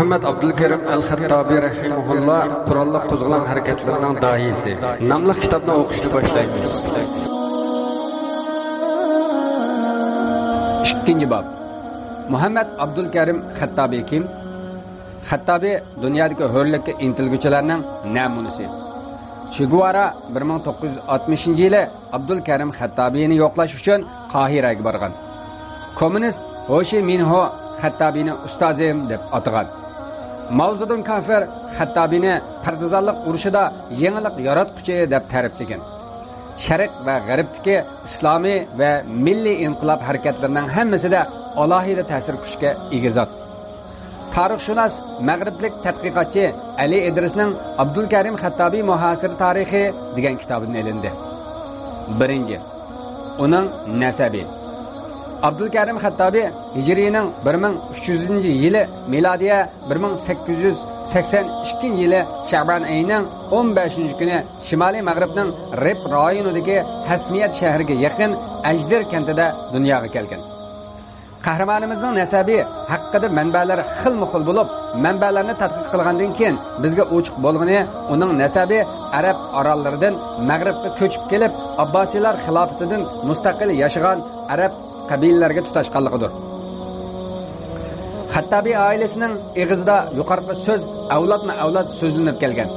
Muhammed Abdülkerim El-Xattabi rahimahullah Kur'an'la qo'zg'alan hareketlerinin dahisi. Namlı kitabını o'qishni boshlaymiz. İkinci bab. Muhammed Abdülkerim Xattabi kim? Xattabi dunyodagi hurlikka intilguchilarning namunasi. Che Guevara 1960-yili Abdülkerim Xattabini yo'qlash uchun Qohiraga borgan. Kommunist Ho Chi Minh Xattabini ustozim deb atagan. Mao Zedong kafir Xattabini partizanlik urushida yangilik yaratquchi deb ta'riflagan. Sharq va g'arbdagi islomiy va milliy inqilob harakatlarining hammasida alohida ta'sir kuchga ega zot. Tarixshunos mag'riblik tadqiqotchi Ali Idrisning Abdülkerim Xattabi muhasir tarixi degan kitobidan elindi. Birinchi, uning nasabi. Abdülkerim Xattabi Hijrining 1300-yili, milodiya 1882-yili Sha'ban oyining 15-kuni Shimoliy Mag'ribning Rib rayonidagi Hasmiyat shahriga yaqin Ajdir kentida dunyoga kelgan. Qahramonimizning nasabi haqida manbalar xilma-xil bo'lib, manbalarni tadqiq qilgandan keyin bizga ochiq bo'lgani uning nasabi Arab orollaridan Mag'ribga ko'chib kelib, Abbosiylar xilofatidan mustaqil yashagan Arab qabilalarga tutashganligidir. Xattabi oilasining eg'izida yuqorqi so'z avlodma-avlod so'zlanib kelgan.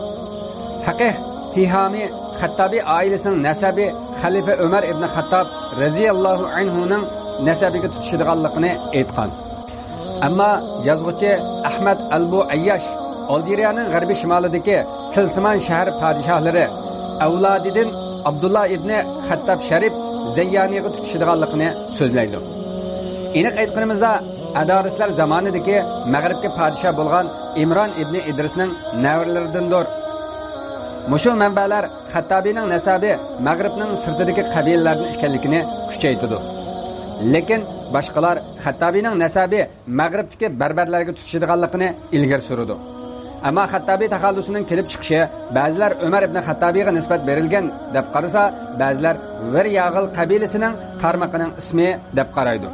Faqih Tihami Xattabi oilasining nasabi Xalifa Umar ibn Xattob radhiyallohu anhuning nasabiga tutishadiganligini aytgan. Ammo yozuvchi Ahmad Albu Ayyash Aljeriyaning g'arbiy shimolidagi Tilsimon shahar podshohlari avlodidan Abdullah ibn Xattob Sharif Zayyaniga tutishadiganligini so'zlaydi. Aniq aytganimizda adorislar zamonidagi Mag'ribga podshoh bo'lgan Imron ibn Idrisning navrlaridandir. Mushu manbalar Xattabining nasabi Mag'ribning sirtidagi qabilalarning ekanligini kuchaytirdi. Lekin boshqalar Xattabining nasabi Mag'ribdagi barbarlarga tutishadiganligini ilgari surdi. Ammo Xattabi taxallusining kelib chiqishi ba'zilar Umar ibn Xattabiga nisbat berilgan deb qarasa, ba'zilar Bir Yag'il qabilasining tarmoqining ismi deb qaraydi.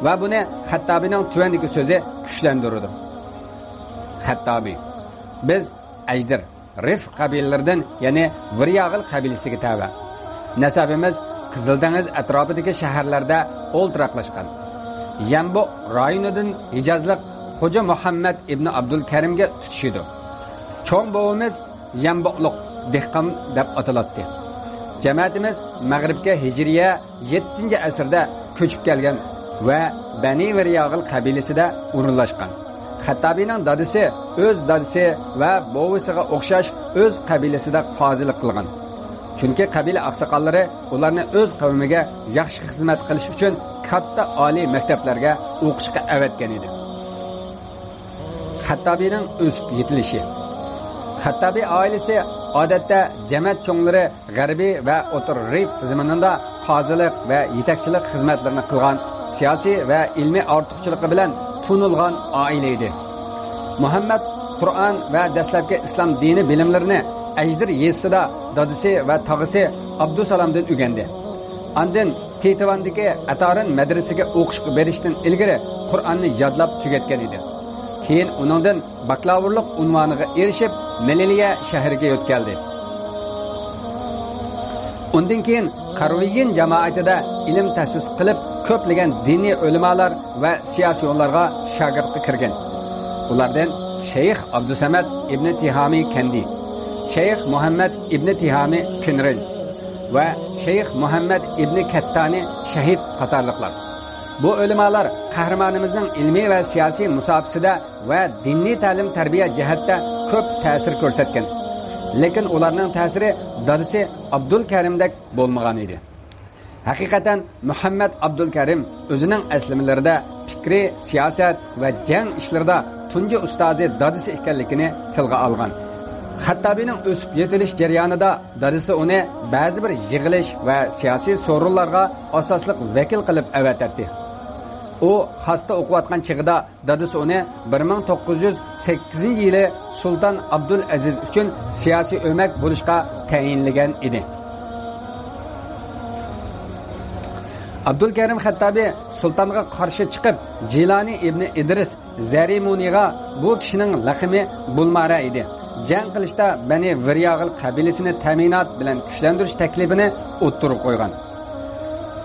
Va buni Xattabining tuvandagi so'zi kuchlantirdi. Xattabi: biz Ajdir, Rif qabilalaridan, ya'ni Bir Yag'il qabilasiga tava. Nasabimiz Qizil dengiz atrofidagi shaharlarda o'ltiraqlashgan. Yambo rayonidan Hijozlik Xo'ja Muhammad ibn Abdülkerimga tutishidi. Cho'ng bovimiz Yamboqliq dehqon deb ataladi. Jamoatimiz Mag'ribga Hijriya 7-asrda ko'chib kelgan va Bani Bir Yag'il qabilasida o'rinlashgan. Xattabining dadisi o'z dadisi va bovisiga o'xshash o'z qabilasida qozilik qilgan. Chunki qabila oqsoqollari ularni o'z qavmiga yaxshi xizmat qilish uchun katta oliy maktablarga o'qishga avatgan edi. Xattabining o'sib yetilishi. Xattabi oilasi odatda jamoat cho'nglari g'arbiy va o'tir Rif zamonida qozilik va yetakchilik xizmatlarini qilgan, siyosiy va ilmiy ortiqchiligi bilan tunilgan oila edi. Muhammad Qur'on va dastlabki islom dini bilimlarini Ajdir yesida dadisi va tog'isi Abdusalomdan o'rgandi. Andin Tetivandagi Atarin madrasaga o'qishga berishdan ilgari Qur'onni yodlab tugatgan edi. Keyin uningdan bakalavrlik unvoniga erishib, Meliliya shahriga o'tkaldi. Undan keyin Qarviyin jamoatida ilm ta'sis qilib, ko'plagan diniy ulamolar va siyosiyonlarga shogirdlik kirgan. Ulardan Shayx Abdusamad ibn Tihami Kandi, Shayx Muhammad ibn Tihami Kinril va Shayx Muhammad ibn Kattani shahid qatorliqlar. Bu ulamolar qahramonimizning ilmiy va siyosiy musofasida va diniy ta'lim tarbiya jihatda ko'p ta'sir ko'rsatgan. Lekin ularning ta'siri dadisi Abdülkerimdek bo'lmagan edi. Haqiqatan Muhammad Abdülkerim o'zining aslimalarida fikri, siyosat va jang ishlarida tunji ustozi dadisi ekanligini tilga olgan. Xattabining o'sib yetilish jarayonida dadisi uni ba'zi bir yig'ilish va siyosiy so'rovlarga asosliq vakil qilib avatadi. U xasta o'qiyotgan chig'ida dadisi uni 1908-yili Sultan Abdul Aziz uchun siyosiy o'mak bo'lishga tayinlagan edi. Abdul Karim Xattabiy sultonga qarshi chiqib, Jilani ibn Idris Zarimuniga bu kishining laqimi Bulmara edi. Jang qilishda Bani Viryag'il qabilasini ta'minot bilan kuchlantirish taklifini o'ttirib qo'ygan.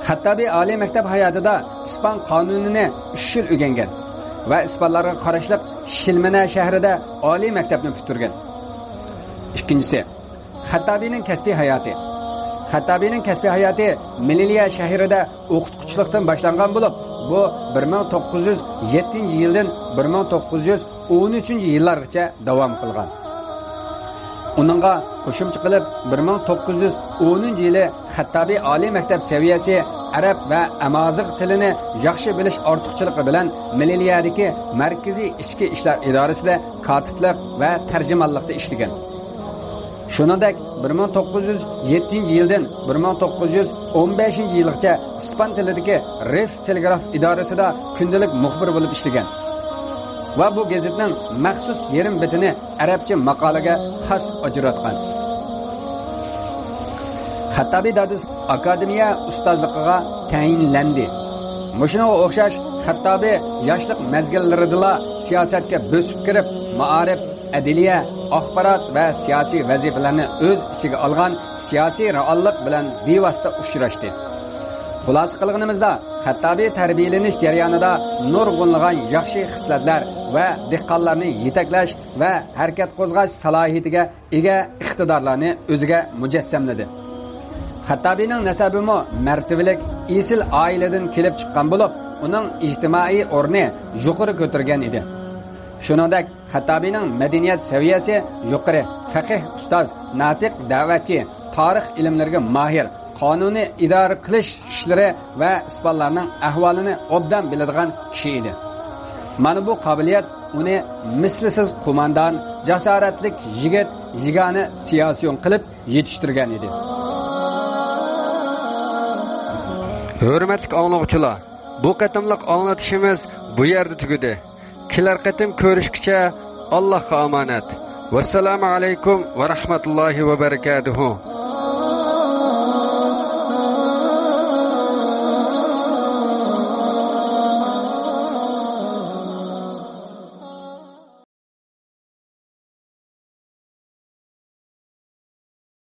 Xattabiy oliy maktab hayotida ispan qonunini 3 yil o'rgangan va ispanlarga qarashli Shilmina shahrida oliy maktabni bitirgan. Ikkinchisi, Xattabiyning kasbiy hayoti. Xattabiyning kasbiy hayoti Mililiya shahrida o'qituvchilikdan boshlangan bo'lib, bu 1907-yildan 1913-yillargacha davom qilgan. Uningga qo'shimcha qilib 1910-yili Xattabiy oliy maktab saviyasi arab va amazigh tilini yaxshi bilish ortiqchiligi bilan Mililiyadagi markaziy ichki ishlar idorasida kotiblik va tarjimonlikda ishlagan. Shuningdek 1907-yildan 1915-yilgacha ispan tilidagi Rif telegraf idorasida kundalik muxbir bo'lib ishlagan. Va bu gazetning maxsus yerim bitini arabcha maqolaga xos ajratgan. Xattabiy dadis akademiya ustozligiga tayinlandi. Mushunga o'xshash Xattabiy yoshlik mezgillarida siyosatga bosib kirib, ma'arif, adliya, axborot va siyosiy vazifalarni o'z ichiga olgan siyosiy reallik bilan bevosita uchrashdi. Xulosa qilganimizda, Xattabiy tarbiyalanish jarayonida nurg'unlagan yaxshi xislatlar va dehqonlarni yetaklash va harakat qo'zg'ash salohiyatiga ega iqtidorlarni o'ziga mujassamladi. Xattabiyning nasabimi martabalik esil oiladan kelib chiqqan bo'lib, uning ijtimoiy o'rni yuqori ko'targan edi. Shuningdek, Xattabiyning madaniyat saviyasi yuqori, faqih ustoz, natiq da'vatchi, tarix ilmlariga mohir, qonuniy idora qilish ishlari va ispanlarning ahvolini obdan biladigan kishi edi. Mana bu qobiliyat uni mislsiz qo'mondon, jasoratlik yigit, yigani siyosiyon qilib yetishtirgan edi. Hurmatli anglovchilar, bu qatimliq anglatishimiz bu yerda tugadi. Kelar qatim ko'rishgacha Allohga omonat. Vassalomu alaykum va rahmatullohi va barakatuh.